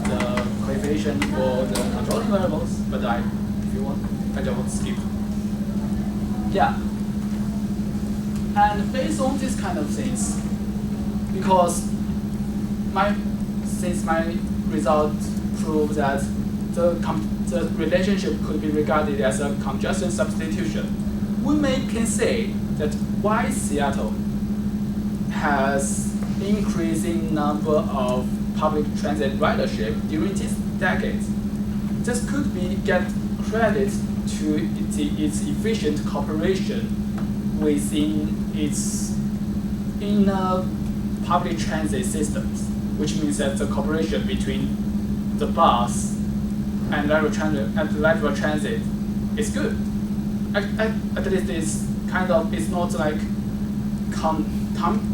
Speaker 6: the coefficient for the controlling variables, but if you want, I don't skip. Yeah. And based on this kind of things, because since my results prove that the relationship could be regarded as a congestion substitution, we can say that why Seattle has increasing number of public transit ridership during these decades. This could be get credit to its efficient cooperation within its inner public transit systems, which means that the cooperation between the bus and lateral transit is good. At least it's not like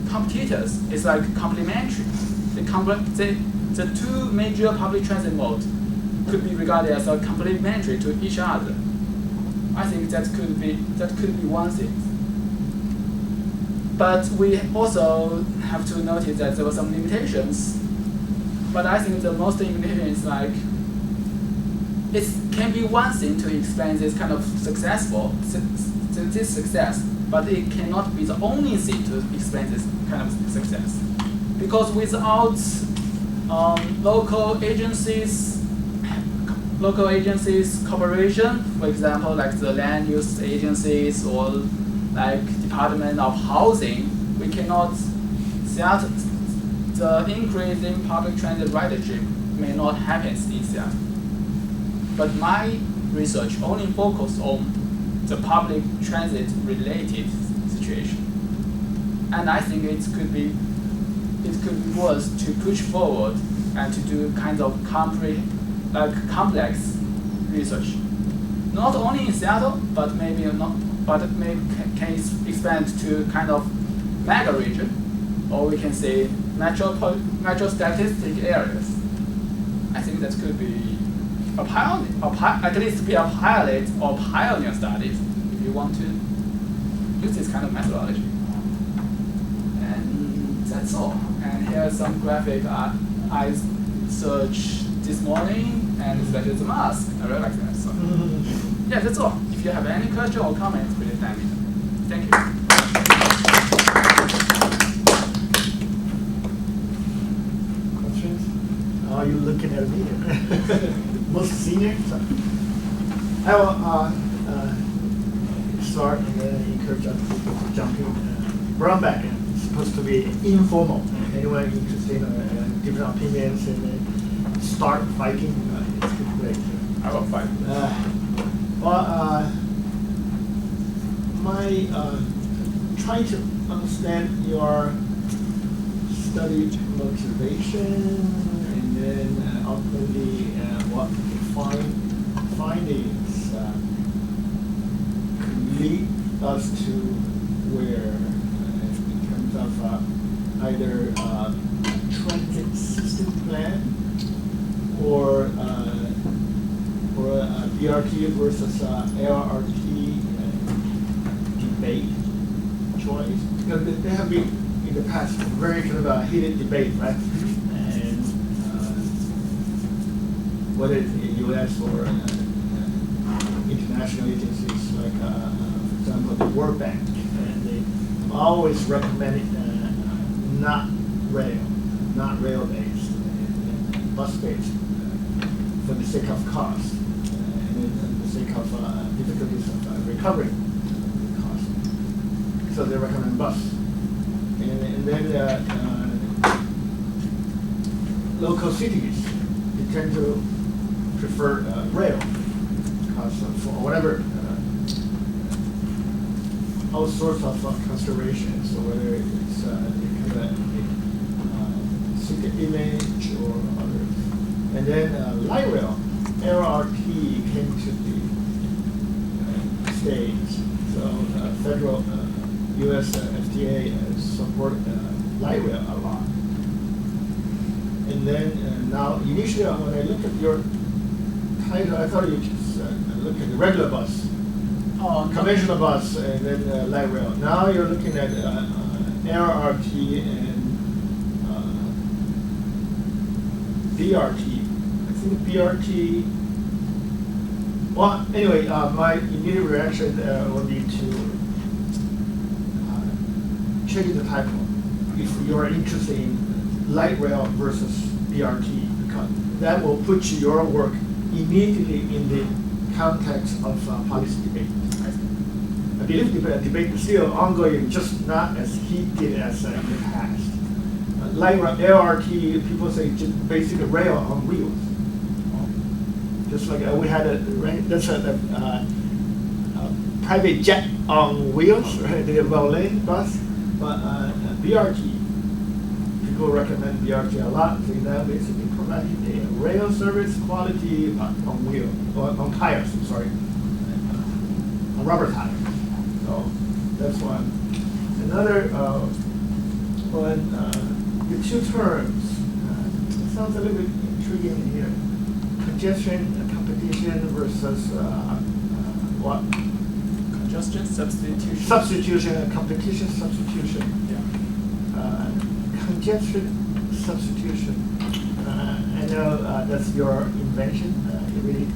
Speaker 6: competitors. It's like complementary. The two major public transit modes could be regarded as a complementary to each other. I think that could be one thing. But we also have to notice that there were some limitations. But I think the most limitation is like it can be one thing to explain this kind of success, but it cannot be the only thing to explain this kind of success. Because without local agencies cooperation, for example, like the land use agencies or like Department of Housing, we cannot Seattle. The increase in public transit ridership may not happen in Seattle. But my research only focused on the public transit related situation. And I think it could be worth to push forward and to do kind of complex research. Not only in Seattle, but maybe can expand to kind of mega region, or we can say metro statistic areas. I think that could be at least be a pilot or pioneer studies if you want to use this kind of methodology. And that's all. And here's some graphic I searched this morning, and especially the mask. I really like that. So yeah, that's all. If you have any question or comments, please let me know. Thank you.
Speaker 2: Questions? Are you looking at me? Most senior? Sorry. I will start and then encourage other people to jump in. Run back. It's supposed to be informal. Anyone interested in different opinions and start fighting? It's great.
Speaker 3: I will fight.
Speaker 2: Trying to understand your study motivation and then ultimately what findings could lead us to where in terms of either transit system plan or BRT versus LRT debate choice? Because they have been in the past very kind of a heated debate, right? And whether it's in the U.S. or international agencies like, for example, the World Bank, and they always recommended not rail-based, and bus-based for the sake of cost and the sake of difficulties of recovering the cost. So they recommend bus. And then local cities, they tend to prefer rail because for whatever, all sorts of considerations, so whether it's kind of city image or others. And then light rail, LRT came to the States. So federal U.S. FDA support light rail a lot. And then now, initially when I look at your title, I thought you just look at the regular bus, conventional bus, and then light rail. Now you're looking at LRT and BRT. I think BRT. Well, anyway, my immediate reaction would be to change the title if you're interested in light rail versus BRT, because that will put your work immediately in the context of policy debate. I believe the debate is still ongoing, just not as heated as in the past. Light rail, LRT, people say just basically rail on wheels. Just like we had that's a private jet on wheels, right? The well-lane bus. But BRT, people recommend BRT a lot. So that basically providing a rail service quality on wheel, or on tires, I'm sorry, on rubber tires. So that's one. Another one, the two terms, it sounds a little bit intriguing here. Congestion, competition versus what?
Speaker 5: Congestion substitution.
Speaker 2: Substitution, competition substitution.
Speaker 5: Yeah.
Speaker 2: Congestion substitution. I know that's your invention. You really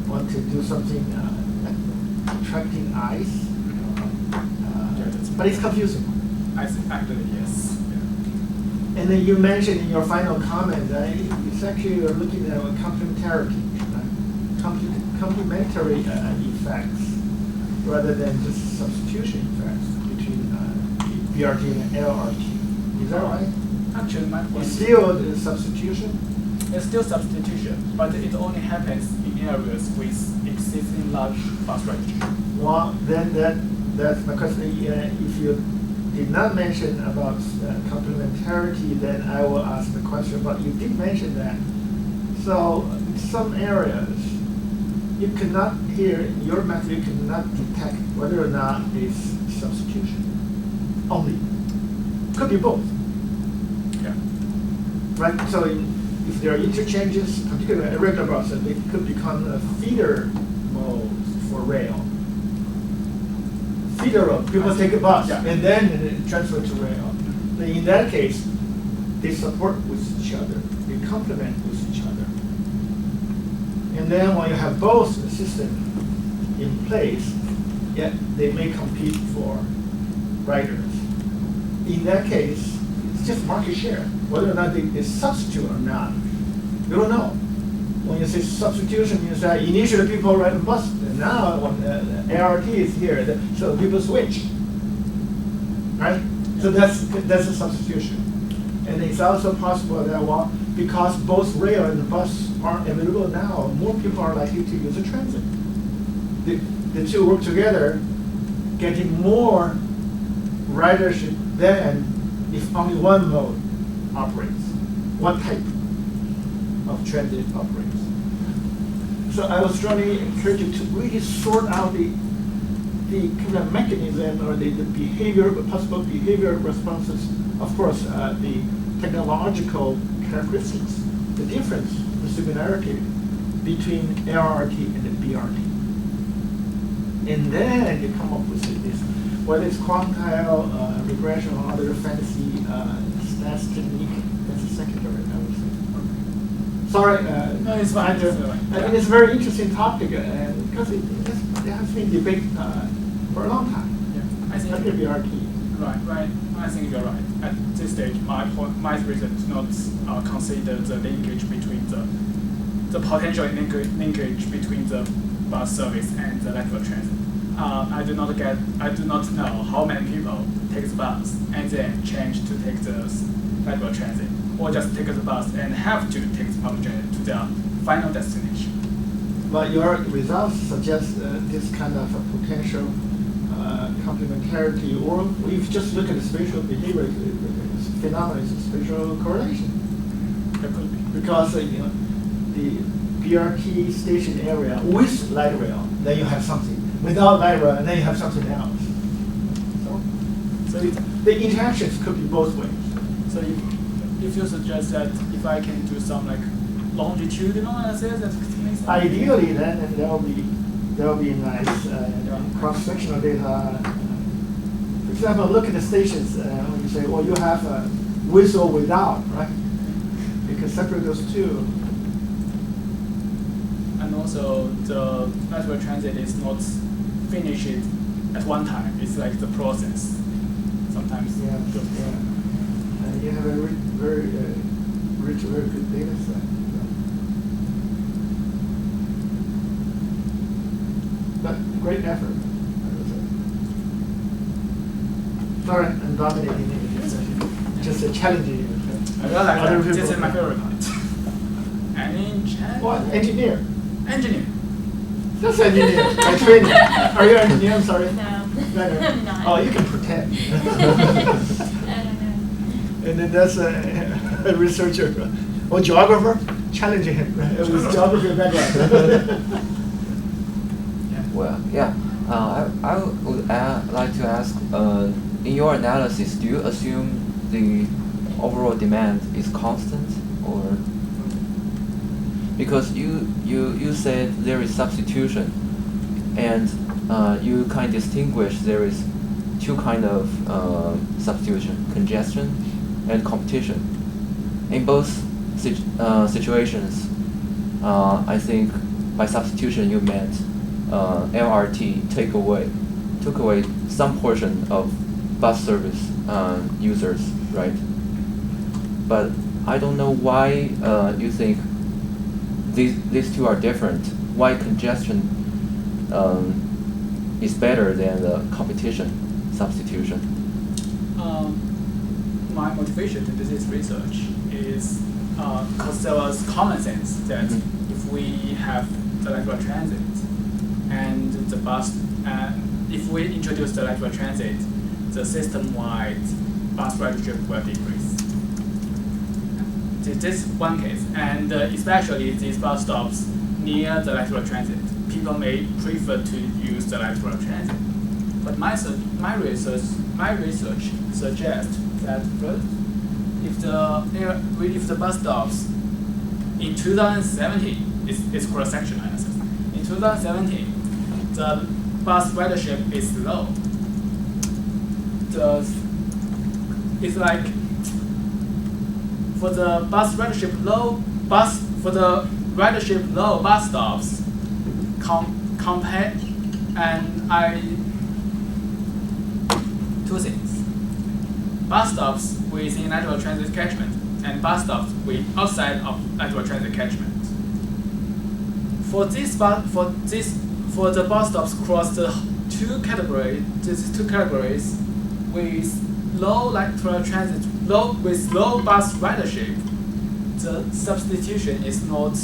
Speaker 2: want to do something attracting eyes. But it's confusing.
Speaker 5: Actually, yes. Yeah.
Speaker 2: And then you mentioned in your final comment that it's actually you're looking at complementarity, complementary effects, rather than just substitution effects between BRT and LRT. Is that right?
Speaker 5: Actually, my point
Speaker 2: It's still substitution?
Speaker 5: it's still substitution, but it only happens in areas with existing large bus ridership.
Speaker 2: Well, then that's my question. If you did not mention about complementarity, then I will ask the question, but you did mention that. So in some areas, you cannot, here in your method, you cannot detect whether or not it's substitution only. Could be both.
Speaker 5: Yeah.
Speaker 2: Right? So if there are interchanges, particularly irregular buses, they could become a feeder modes for rail. Feeder road, people take a bus
Speaker 5: Yeah.
Speaker 2: and then transfer to rail. Then in that case, they support with each other, they complement with each other. And then when you have both systems in place, yet they may compete for riders. In that case, it's just market share. Whether or not they substitute or not, we don't know. When you say substitution, you say initially people ride the bus, and now when ART is here, so people switch, right? So that's a substitution. And it's also possible that, well, because both rail and the bus are available now, more people are likely to use the transit. The two work together, getting more ridership than if only one mode operates, one type of transit operates. So I was trying to encourage you to really sort out the the kind of mechanism or the behavior, possible behavior responses, of course, the technological characteristics, the difference, the similarity between LRT and the BRT. And then you come up with this, whether it's quantile regression or other fancy stats technique, that's a secondary, I would say. Sorry,
Speaker 6: No, it's fine.
Speaker 2: I think it's a very interesting topic, and because it has been debate for a long time.
Speaker 6: Yeah, I think
Speaker 2: Like the BRT.
Speaker 6: right. I think you're right. At this stage, my research does not consider the linkage between the potential linkage between the bus service and the electrical transit. I do not know how many people take the bus and then change to take the electrical transit, or just take the bus and have to take the public transit to their final destination.
Speaker 2: But your results suggest this kind of a potential complementarity, or we've just looked at the spatial behavior phenomena, is spatial correlation.
Speaker 6: There could be.
Speaker 2: Because the BRT station area with light rail, then you have something. Without light rail, and then you have something else. So the interactions could be both ways.
Speaker 6: So if you suggest that if I can do some like longitudinal analysis, that makes sense.
Speaker 2: Ideally, then and there will be nice cross-sectional data. For example, look at the stations. When you say, well, you have with or without, right? You can separate those two.
Speaker 6: And also, the electrical transit is not finished at one time. It's like the process. Sometimes.
Speaker 2: Yeah. You have a very rich, very good data set. But great effort, I would say. Sorry, I'm dominating you. Just challenging you.
Speaker 6: I realize
Speaker 2: Other
Speaker 6: that this
Speaker 2: people-
Speaker 6: is my favorite part.
Speaker 2: What? Engineer.
Speaker 6: Engineer.
Speaker 2: That's engineer by training. Are you an engineer? I'm sorry.
Speaker 1: No.
Speaker 2: No.
Speaker 1: I'm not.
Speaker 2: Oh, you can pretend.
Speaker 1: I don't know.
Speaker 2: And then that's a researcher or geographer challenging him with geography background.
Speaker 7: Well, yeah. I would like to ask, in your analysis, do you assume the overall demand is constant, or because you said there is substitution, and you kind of distinguish there is two kind of substitution: congestion and competition. In both situations, I think by substitution you meant LRT took away some portion of bus service users, right? But I don't know why you think these two are different. Why congestion is better than the competition substitution?
Speaker 6: My motivation to do this research is because there was common sense that if we have the electrical transit and the bus, if we introduce the electrical transit, the system-wide bus ridership will decrease. This is one case, and especially these bus stops near the electrical transit, people may prefer to use the electrical transit. But my research suggests that if the bus stops in 2017, it's cross-sectional analysis. In 2017, the bus ridership is low. It's like for the ridership low bus stops compare, and two things: bus stops within electrical transit catchment and bus stops outside of electrical transit catchment. For the bus stops across the two categories with low electrical transit, with low bus ridership, the substitution is not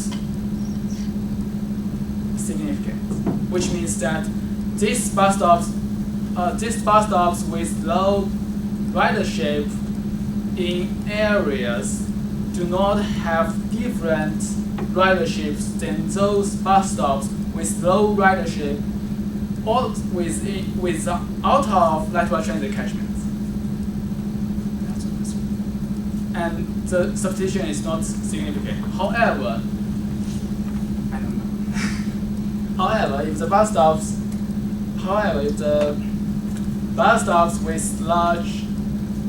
Speaker 6: significant, which means that these bus stops with low ridership in areas do not have different riderships than those bus stops with low ridership all with out of lateral transit catchments. And the substitution is not significant. However, I don't know. However, if the bus stops with large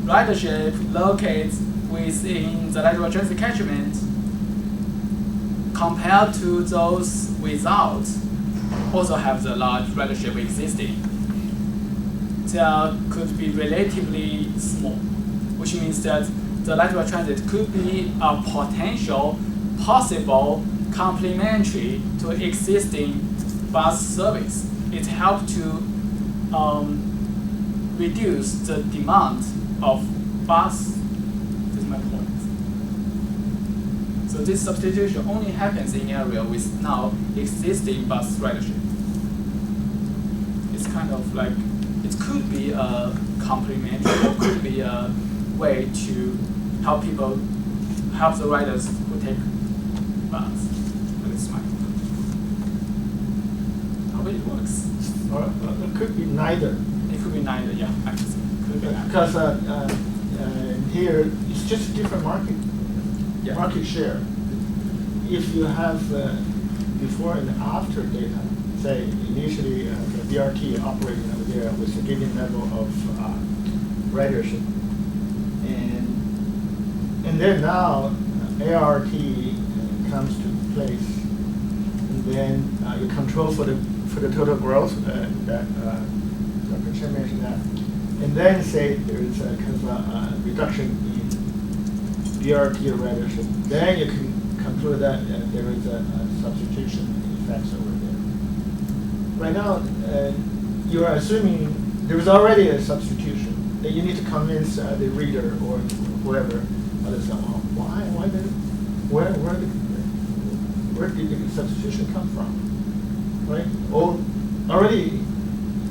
Speaker 6: ridership located within the lateral transit catchment, compared to those without, also have the large ridership existing, they could be relatively small, which means that the lateral transit could be a potential, possible complementary to existing bus service. It helps to reduce the demand of bus. This is my point. So this substitution only happens in area with now existing bus ridership. It's kind of like, it could be a complementary, or could be a way to help the riders who take bus. But it's my how it works.
Speaker 2: Or it could be neither.
Speaker 6: It could be neither, yeah, actually. Could be neither.
Speaker 2: Because here it's just a different
Speaker 6: Yeah.
Speaker 2: market share. If you have before and after data, say initially the BRT operating over there with a given level of ridership, and then now ART comes to place, and then you control for the total growth that Dr. Chen mentioned that, and then say there is a kind of a reduction in BRT ridership, then you can conclude that there is a substitution effects over there. Right now, you are assuming there is already a substitution that you need to convince the reader or whoever. Where did the substitution come from? Right? Or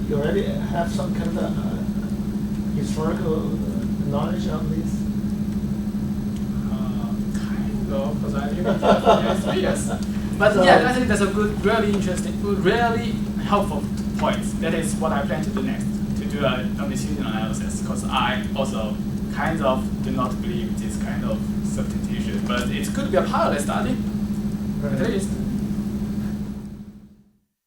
Speaker 2: you already have some kind of historical knowledge on this.
Speaker 6: Kind of, because I live in yes. But
Speaker 2: So-
Speaker 6: yeah, I think that's a good, really interesting, really helpful point. That is what I plan to do next, to do a longitudinal analysis, because I also kind of do not believe this kind of substitution, but it could be a pilot study, at least.